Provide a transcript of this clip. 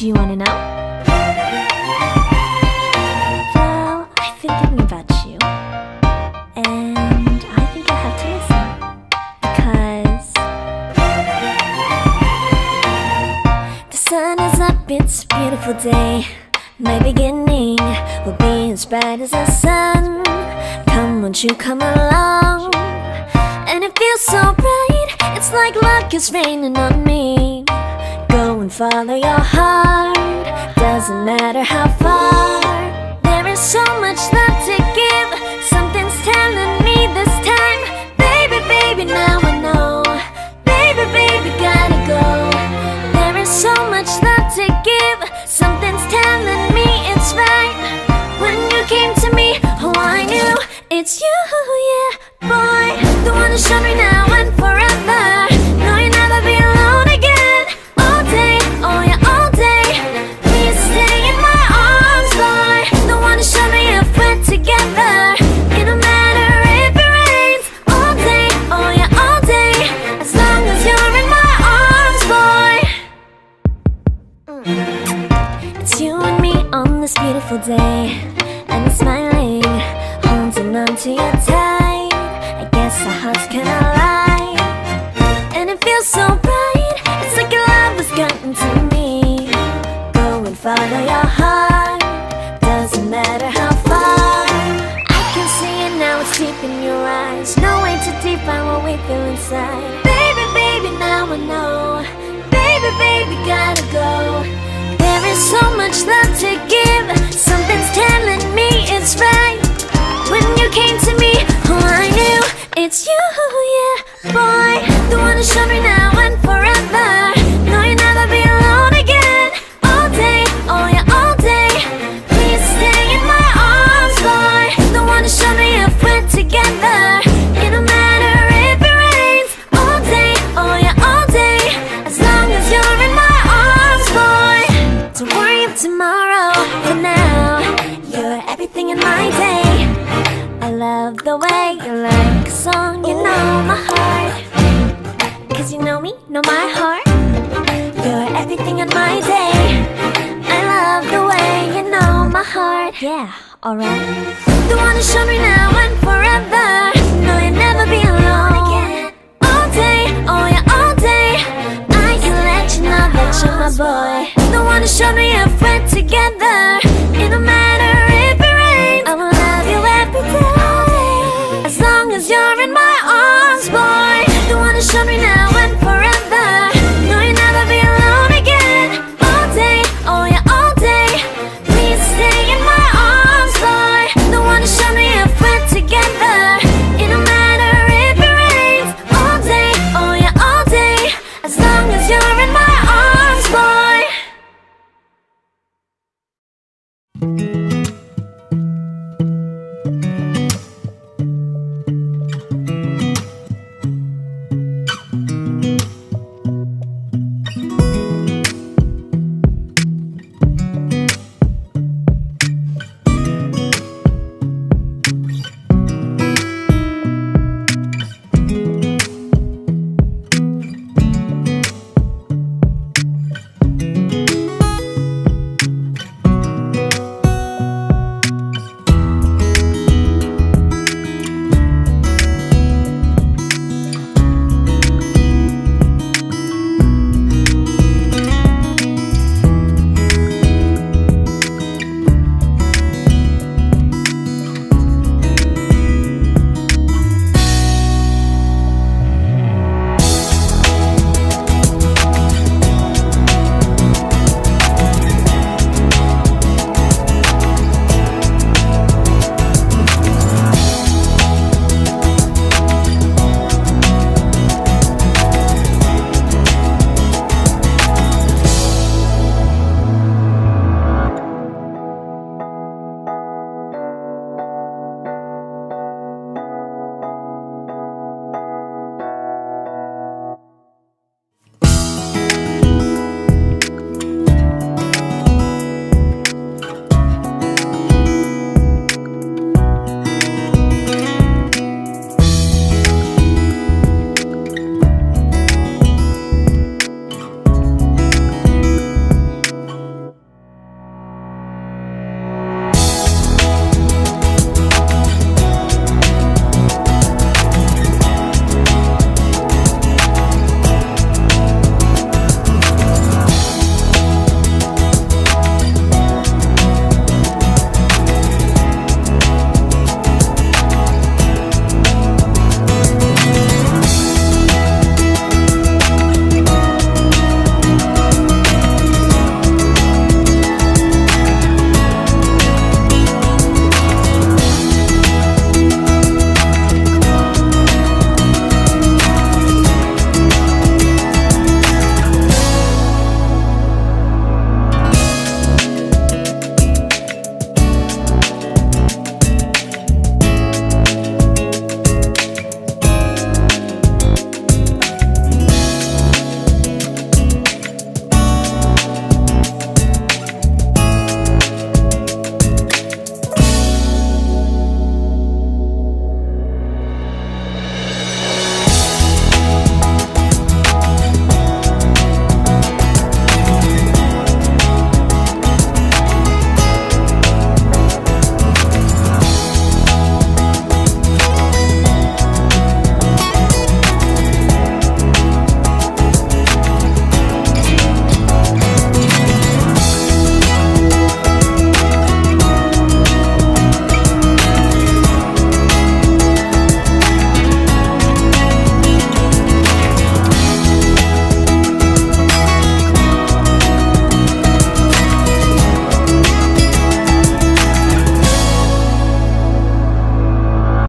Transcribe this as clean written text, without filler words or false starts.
Do you wanna know? Well, I've been thinking about you, and I think I have to listen, because the sun is up, it's a beautiful day. My beginning will be as bright as the sun. Come, won't you come along? And it feels so bright, it's like luck is raining on me. Go and follow your heart, doesn't matter how far. There is so much love to give, something's telling me this time. Baby, baby, now I know. Baby, baby, gotta go. There is so much love to give, something's telling me it's right. When you came to me, oh I knew it's you, yeah, boy. The one who showed me now and forever. No, you'll never be alone again. All day, oh yeah, all day. Please stay in my arms, boy. The one who showed me if we're together. It don't matter if it rains. All day, oh yeah, all day. As long as you're in my arms, boy. It's you and me on this beautiful day, and it's smiling, holding on to you tight. I guess our hearts can align, and it feels so bright. It's like your love has gotten to me. Go and follow your heart, doesn't matter how far. I can see it now, it's deep in your eyes. No way to define what we feel inside. Baby, baby, now I know. Baby, baby, gotta go. There is so much love to give, something's telling me it's right. When you came to me, oh I knew it's you, yeah, boy. The one who showed me now and forever. No, you'll never be alone again. All day, oh yeah, all day. Please stay in my arms, boy. The one who showed me if we're together. It don't matter if it rains. All day, oh yeah, all day. As long as you're in my arms, boy. Don't worry of tomorrow, for now you're everything in my day. I love the way you like a song, you know my heart. Cause you know me, know my heart. You're everything in my day. I love the way you know my heart. Yeah, alright. The one who showed me now and forever. No, you'll never be alone again. All day, oh yeah, all day. I can let you know that you're my boy. The one who showed me if we're together. It don't matter